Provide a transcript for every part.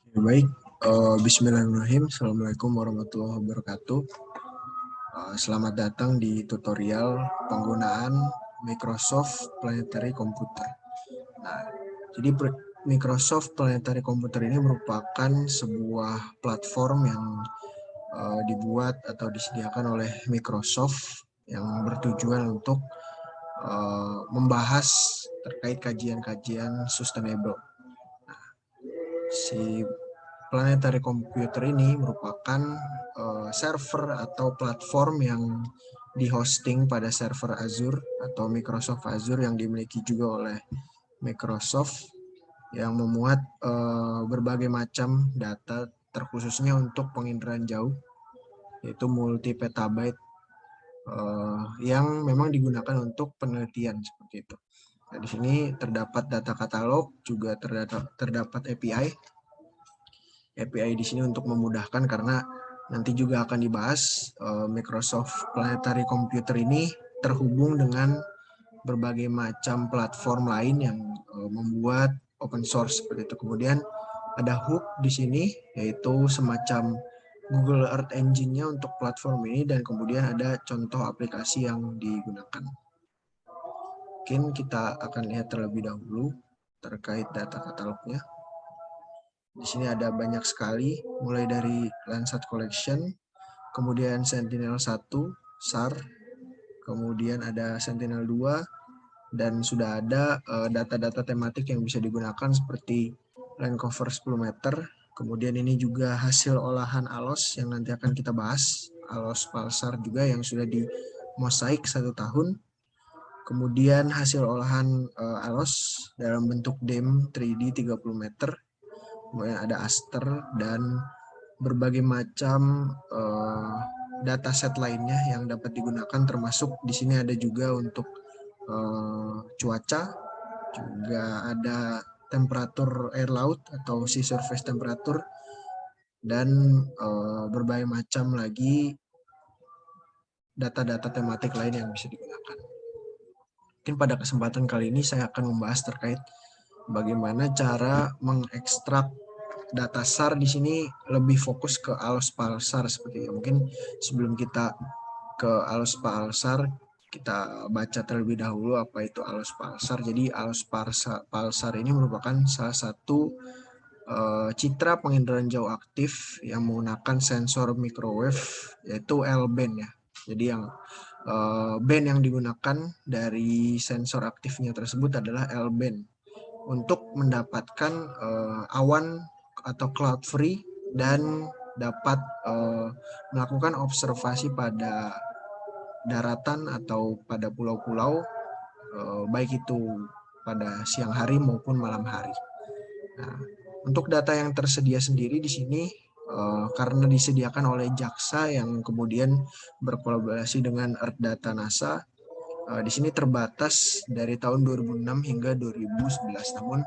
Ya, baik, Bismillahirrahmanirrahim. Assalamualaikum warahmatullahi wabarakatuh. Selamat datang di tutorial penggunaan Microsoft Planetary Computer. Nah, jadi Microsoft Planetary Computer ini merupakan sebuah platform yang dibuat atau disediakan oleh Microsoft yang bertujuan untuk membahas terkait kajian-kajian sustainable. Si Planetary Computer ini merupakan server atau platform yang dihosting pada server Azure atau Microsoft Azure yang dimiliki juga oleh Microsoft yang memuat berbagai macam data terkhususnya untuk penginderaan jauh yaitu multi petabyte yang memang digunakan untuk penelitian seperti itu. Nah, di sini terdapat data katalog, juga terdapat API. API di sini untuk memudahkan karena nanti juga akan dibahas Microsoft Planetary Computer ini terhubung dengan berbagai macam platform lain yang membuat open source seperti itu. Kemudian ada hook di sini yaitu semacam Google Earth Engine-nya untuk platform ini dan kemudian ada contoh aplikasi yang digunakan. Mungkin kita akan lihat terlebih dahulu terkait data katalognya. Di sini ada banyak sekali, mulai dari Landsat Collection, kemudian Sentinel-1, SAR, kemudian ada Sentinel-2, dan sudah ada data-data tematik yang bisa digunakan seperti land cover 10 meter. Kemudian ini juga hasil olahan ALOS yang nanti akan kita bahas, ALOS Pulsar juga yang sudah di mosaik 1 tahun. Kemudian hasil olahan ALOS dalam bentuk DEM 3D 30 meter. Kemudian ada Aster dan berbagai macam dataset lainnya yang dapat digunakan, termasuk di sini ada juga untuk cuaca, juga ada temperatur air laut atau sea surface temperature, dan berbagai macam lagi data-data tematik lain yang bisa digunakan. Mungkin pada kesempatan kali ini saya akan membahas terkait bagaimana cara mengekstrak data SAR di sini lebih fokus ke ALOS Pulsar seperti itu. Mungkin sebelum kita ke ALOS Pulsar, kita baca terlebih dahulu apa itu ALOS Pulsar. Jadi ALOS Pulsar ini merupakan salah satu citra penginderaan jauh aktif yang menggunakan sensor microwave yaitu L-band ya. Jadi yang band yang digunakan dari sensor aktifnya tersebut adalah L-band untuk mendapatkan awan atau cloud free dan dapat melakukan observasi pada daratan atau pada pulau-pulau, baik itu pada siang hari maupun malam hari. Nah, untuk data yang tersedia sendiri di sini karena disediakan oleh JAXA yang kemudian berkolaborasi dengan Earth Data NASA, di sini terbatas dari tahun 2006 hingga 2011. Namun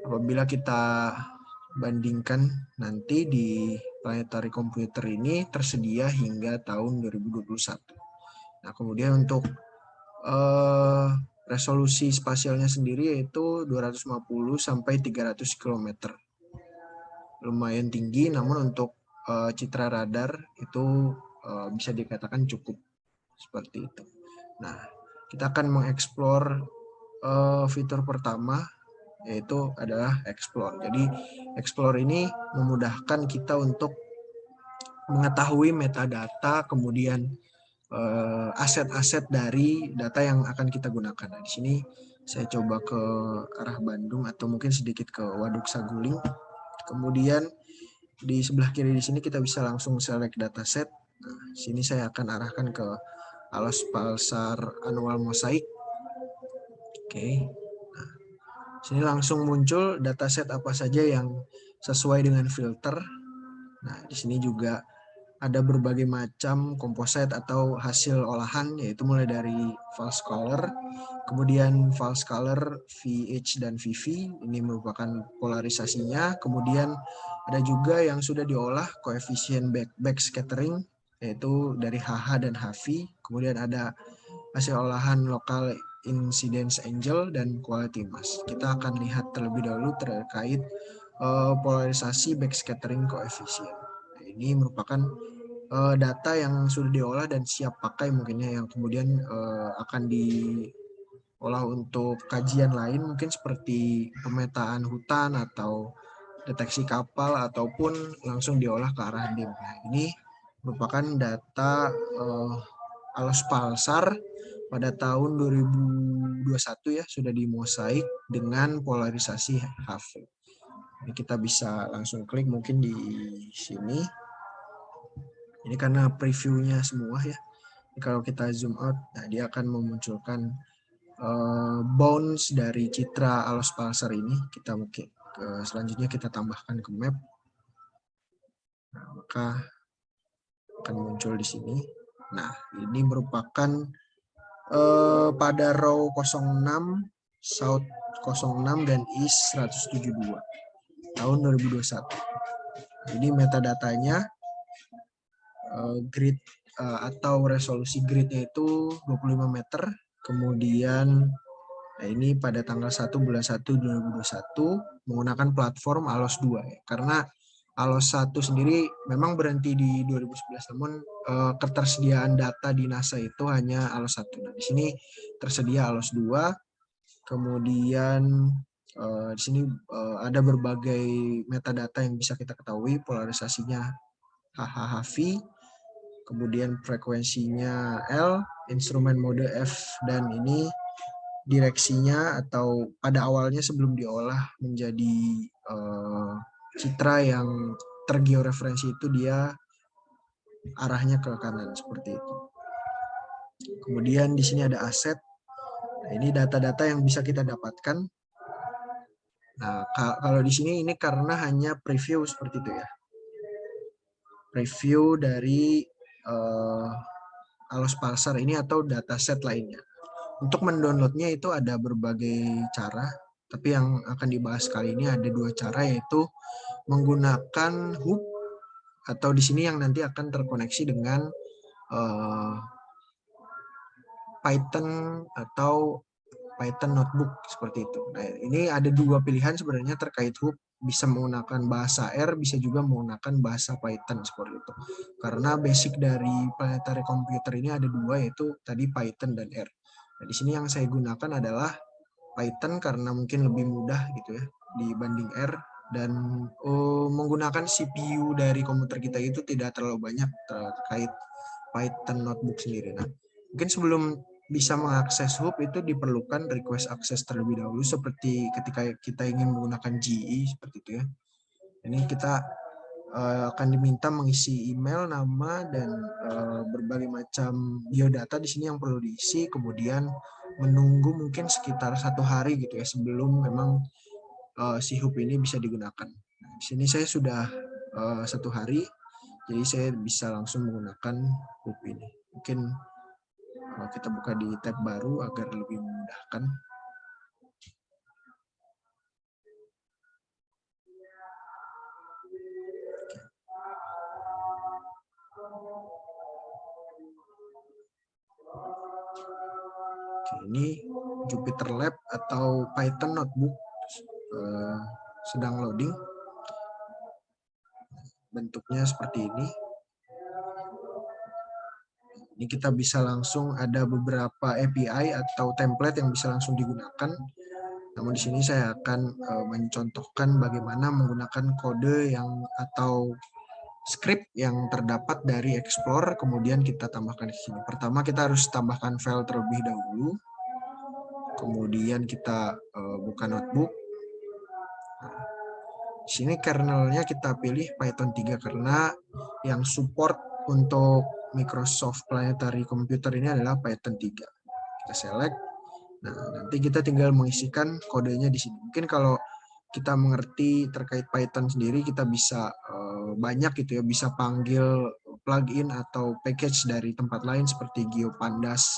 apabila kita bandingkan nanti di Planetary Computer ini tersedia hingga tahun 2021. Nah, kemudian untuk resolusi spasialnya sendiri yaitu 250 sampai 300 km. Lumayan tinggi, namun untuk citra radar itu bisa dikatakan cukup seperti itu. Nah, kita akan mengeksplor fitur pertama yaitu adalah explore. Jadi explore ini memudahkan kita untuk mengetahui metadata, kemudian aset-aset dari data yang akan kita gunakan. Nah, di sini saya coba ke arah Bandung atau mungkin sedikit ke Waduk Saguling. Kemudian di sebelah kiri di sini kita bisa langsung select dataset. Nah, sini saya akan arahkan ke ALOS Pulsar Annual Mosaic. Oke. Nah, sini langsung muncul dataset apa saja yang sesuai dengan filter. Nah, di sini juga ada berbagai macam komposit atau hasil olahan, yaitu mulai dari false color, kemudian false color, VH dan VV, ini merupakan polarisasinya. Kemudian ada juga yang sudah diolah koefisien backscattering, yaitu dari HH dan HV. Kemudian ada hasil olahan lokal incidence angle dan quality mass. Kita akan lihat terlebih dahulu terkait polarisasi backscattering koefisien. Nah, ini merupakan data yang sudah diolah dan siap pakai mungkinnya yang kemudian akan diolah untuk kajian lain mungkin seperti pemetaan hutan atau deteksi kapal ataupun langsung diolah ke arah DIM. Nah, ini merupakan data Alos Pulsar pada tahun 2021 ya sudah dimosaik dengan polarisasi HV. Ini kita bisa langsung klik mungkin di sini. Ini karena previewnya semua ya. Jadi kalau kita zoom out, nah dia akan memunculkan bounce dari citra Alos Pulsar ini. Kita mungkin selanjutnya kita tambahkan ke map. Nah, maka akan muncul di sini. Nah, ini merupakan pada row 06, south 06 dan east 172 tahun 2021. Ini metadatanya grid atau resolusi gridnya itu 25 meter. Kemudian nah ini pada tanggal 1 bulan 1 2021 menggunakan platform ALOS 2 ya. Karena ALOS 1 sendiri memang berhenti di 2011 namun ketersediaan data di NASA itu hanya ALOS 1. Nah, di sini tersedia ALOS 2. Kemudian di sini ada berbagai metadata yang bisa kita ketahui, polarisasinya HHV, kemudian frekuensinya L, instrumen mode F, dan ini direksinya atau pada awalnya sebelum diolah menjadi citra yang tergeoreferensi itu dia arahnya ke kanan seperti itu. Kemudian di sini ada aset. Nah, ini data-data yang bisa kita dapatkan. Nah, kalau di sini ini karena hanya preview seperti itu ya. Preview dari Alos Pulsar ini atau dataset lainnya. Untuk mendownloadnya itu ada berbagai cara, tapi yang akan dibahas kali ini ada 2 cara, yaitu menggunakan hub atau di sini yang nanti akan terkoneksi dengan Python atau Python notebook seperti itu. Nah, ini ada 2 pilihan sebenarnya terkait hub, bisa menggunakan bahasa R, bisa juga menggunakan bahasa Python seperti itu. Karena basic dari planetary computer ini ada 2, yaitu tadi Python dan R. Nah, di sini yang saya gunakan adalah Python karena mungkin lebih mudah gitu ya dibanding R, dan menggunakan CPU dari komputer kita itu tidak terlalu banyak terkait Python notebook sendiri. Nah, mungkin sebelum bisa mengakses hub itu diperlukan request akses terlebih dahulu seperti ketika kita ingin menggunakan GE seperti itu ya. Ini kita akan diminta mengisi email, nama, dan berbagai macam biodata di sini yang perlu diisi. Kemudian menunggu mungkin sekitar 1 hari gitu ya sebelum memang si hub ini bisa digunakan. Nah, di sini saya sudah 1 hari, jadi saya bisa langsung menggunakan hub ini. Mungkin kita buka di tab baru agar lebih memudahkan. Oke, ini Jupyter Lab atau Python Notebook sedang loading. Bentuknya seperti ini. Ini kita bisa langsung ada beberapa API atau template yang bisa langsung digunakan. Namun di sini saya akan mencontohkan bagaimana menggunakan kode yang atau script yang terdapat dari Explorer, kemudian kita tambahkan di sini. Pertama kita harus tambahkan file terlebih dahulu. Kemudian kita buka notebook. Nah, di sini kernelnya kita pilih Python 3 karena yang support untuk Microsoft Planetary Computer ini adalah Python 3. Kita select. Nah, nanti kita tinggal mengisikan kodenya di sini. Mungkin kalau kita mengerti terkait Python sendiri, kita bisa banyak gitu ya, bisa panggil plugin atau package dari tempat lain seperti GeoPandas,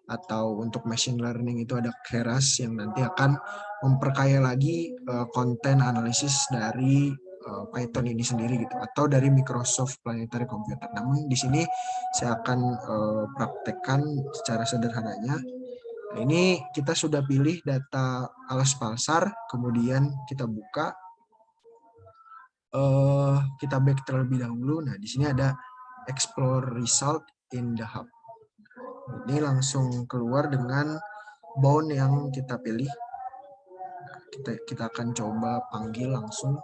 atau untuk machine learning itu ada Keras yang nanti akan memperkaya lagi konten analisis dari Python ini sendiri gitu, atau dari Microsoft Planetary Computer. Namun di sini saya akan praktekkan secara sederhananya. Nah, ini kita sudah pilih data Alos Pulsar, kemudian kita buka. kita back terlebih dahulu. Nah, di sini ada explore result in the hub. Ini langsung keluar dengan bound yang kita pilih. Kita akan coba panggil langsung.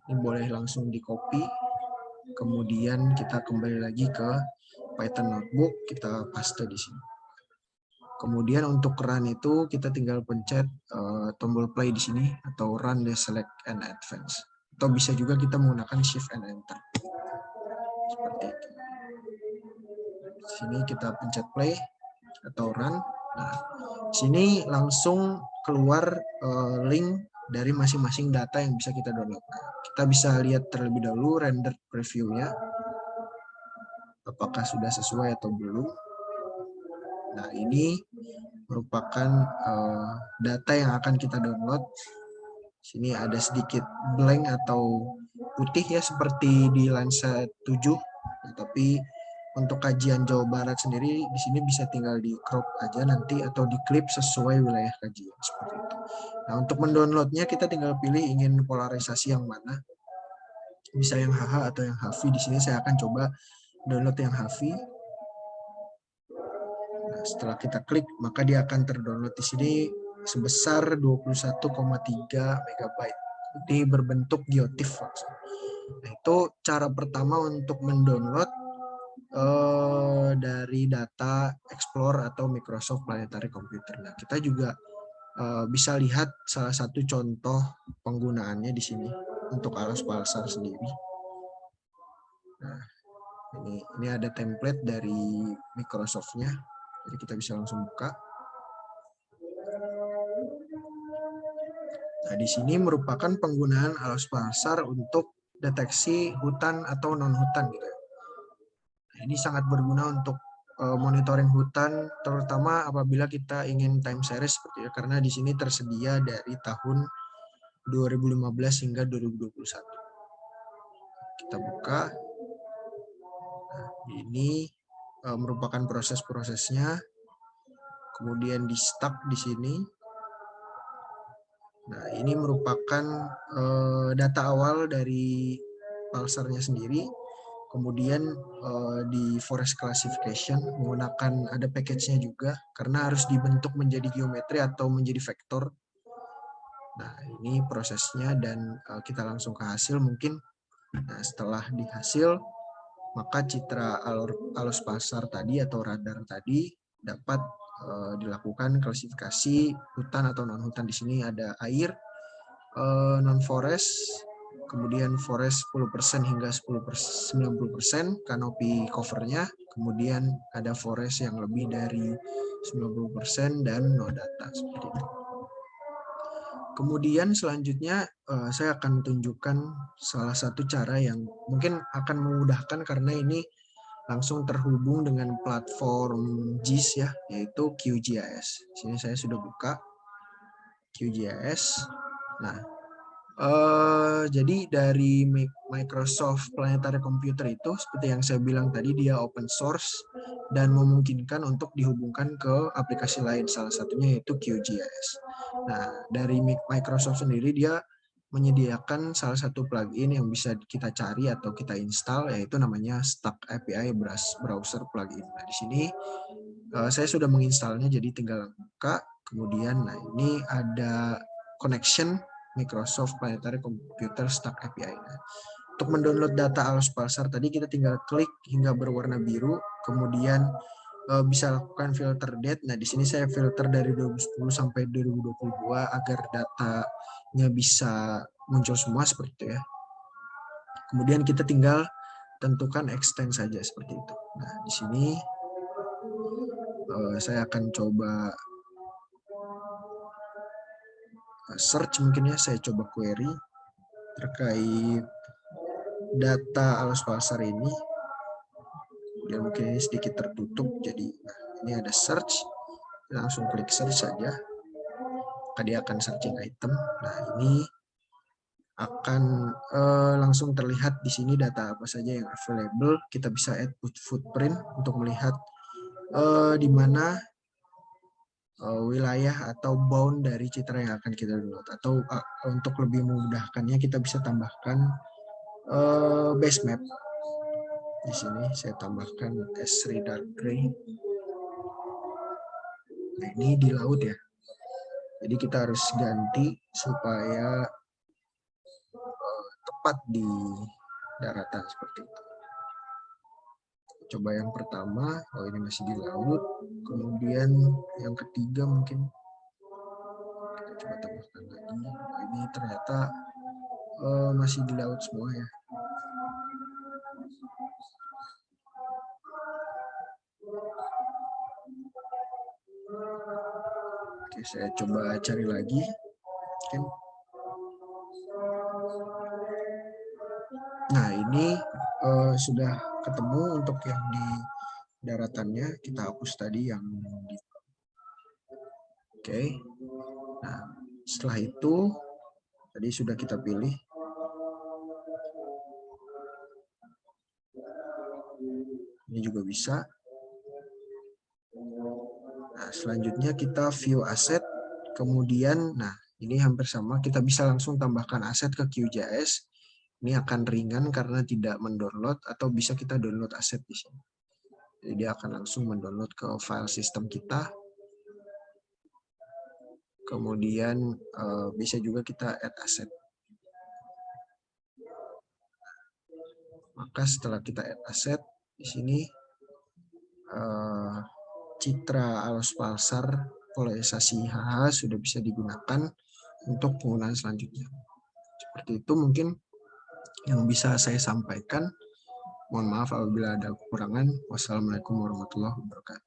Ini boleh langsung di copy. Kemudian kita kembali lagi ke Python notebook, kita paste di sini. Kemudian untuk run itu kita tinggal pencet tombol play di sini atau run the select and advance. Atau bisa juga kita menggunakan shift and enter. Seperti itu. Di sini kita pencet play atau run. Nah, sini langsung keluar link dari masing-masing data yang bisa kita download. Nah, kita bisa lihat terlebih dahulu render preview-nya. Apakah sudah sesuai atau belum. Nah, ini merupakan data yang akan kita download. Sini ada sedikit blank atau putih ya, seperti di Landsat 7. Nah, tapi untuk kajian Jawa Barat sendiri, di sini bisa tinggal di crop aja nanti atau di clip sesuai wilayah kajian, seperti itu. Nah, untuk mendownloadnya kita tinggal pilih ingin polarisasi yang mana. Bisa yang HH atau yang HV. Di sini saya akan coba download yang HV. Nah, setelah kita klik, maka dia akan terdownload di sini sebesar 21,3 MB. Ini berbentuk GeoTIFF. Nah, itu cara pertama untuk mendownload dari data Explorer atau Microsoft Planetary Computer. Nah, kita juga bisa lihat salah satu contoh penggunaannya di sini untuk Alas Pulsar sendiri. Nah, ini ada template dari Microsoft-nya. Jadi kita bisa langsung buka. Nah, di sini merupakan penggunaan Alas Pulsar untuk deteksi hutan atau non-hutan gitu ya. Nah, ini sangat berguna untuk monitoring hutan, terutama apabila kita ingin time series seperti itu, karena di sini tersedia dari tahun 2015 hingga 2021. Kita buka. Nah, ini merupakan proses-prosesnya. Kemudian di stuck di sini. Nah, ini merupakan data awal dari pulsarnya sendiri. Kemudian di forest classification menggunakan ada package-nya juga karena harus dibentuk menjadi geometri atau menjadi vektor. Nah, ini prosesnya dan kita langsung ke hasil mungkin. Nah, setelah di hasil, maka citra alus pasar tadi atau radar tadi dapat dilakukan klasifikasi hutan atau non hutan. Di sini ada air, non forest, kemudian forest 10% hingga 90% kanopi covernya, kemudian ada forest yang lebih dari 90% dan no data seperti itu. Kemudian selanjutnya saya akan tunjukkan salah satu cara yang mungkin akan memudahkan karena ini langsung terhubung dengan platform GIS ya, yaitu QGIS. Sini saya sudah buka QGIS. Nah, jadi dari Microsoft Planetary Computer itu seperti yang saya bilang tadi, dia open source dan memungkinkan untuk dihubungkan ke aplikasi lain, salah satunya yaitu QGIS. Nah, dari Microsoft sendiri dia menyediakan salah satu plugin yang bisa kita cari atau kita install, yaitu namanya Stack API Browser Plugin. Nah, di sini saya sudah menginstalnya, jadi tinggal buka. Kemudian, nah ini ada connection Microsoft Planetary Computer Stack API. Nah, untuk mendownload data Alas Pulsar tadi kita tinggal klik hingga berwarna biru, kemudian bisa lakukan filter date. Nah, di sini saya filter dari 2010 sampai 2022 agar datanya bisa muncul semua seperti itu ya. Kemudian kita tinggal tentukan extend saja seperti itu. Nah, di sini saya akan coba search mungkin ya, saya coba query terkait data Alas Pulsar ini. Dan mungkin ini sedikit tertutup, jadi nah, ini ada search, langsung klik search saja, maka dia akan searching item. Nah, ini akan langsung terlihat di sini data apa saja yang available. Kita bisa add footprint untuk melihat di mana wilayah atau bound dari citra yang akan kita download. Atau untuk lebih memudahkannya kita bisa tambahkan base map. Di sini saya tambahkan S3 dark gray. Nah, ini di laut ya. Jadi kita harus ganti supaya tepat di daratan seperti itu. Coba yang pertama, oh ini masih di laut. Kemudian yang ketiga mungkin kita coba tambahkan lagi. Oh, ini ternyata masih di laut semua ya. Oke, saya coba cari lagi. Oke. Nah, ini sudah ketemu untuk yang di daratannya. Kita hapus tadi yang di... Oke. Nah, setelah itu tadi sudah kita pilih. Ini juga bisa. Nah, selanjutnya kita view aset. Kemudian, nah ini hampir sama. Kita bisa langsung tambahkan aset ke QGIS. Ini akan ringan karena tidak mendownload, atau bisa kita download aset di sini. Jadi dia akan langsung mendownload ke file sistem kita. Kemudian bisa juga kita add aset. Maka setelah kita add aset di sini citra arus pulsar polarisasi HH sudah bisa digunakan untuk penggunaan selanjutnya. Seperti itu mungkin yang bisa saya sampaikan. Mohon maaf apabila ada kekurangan. Wassalamualaikum warahmatullahi wabarakatuh.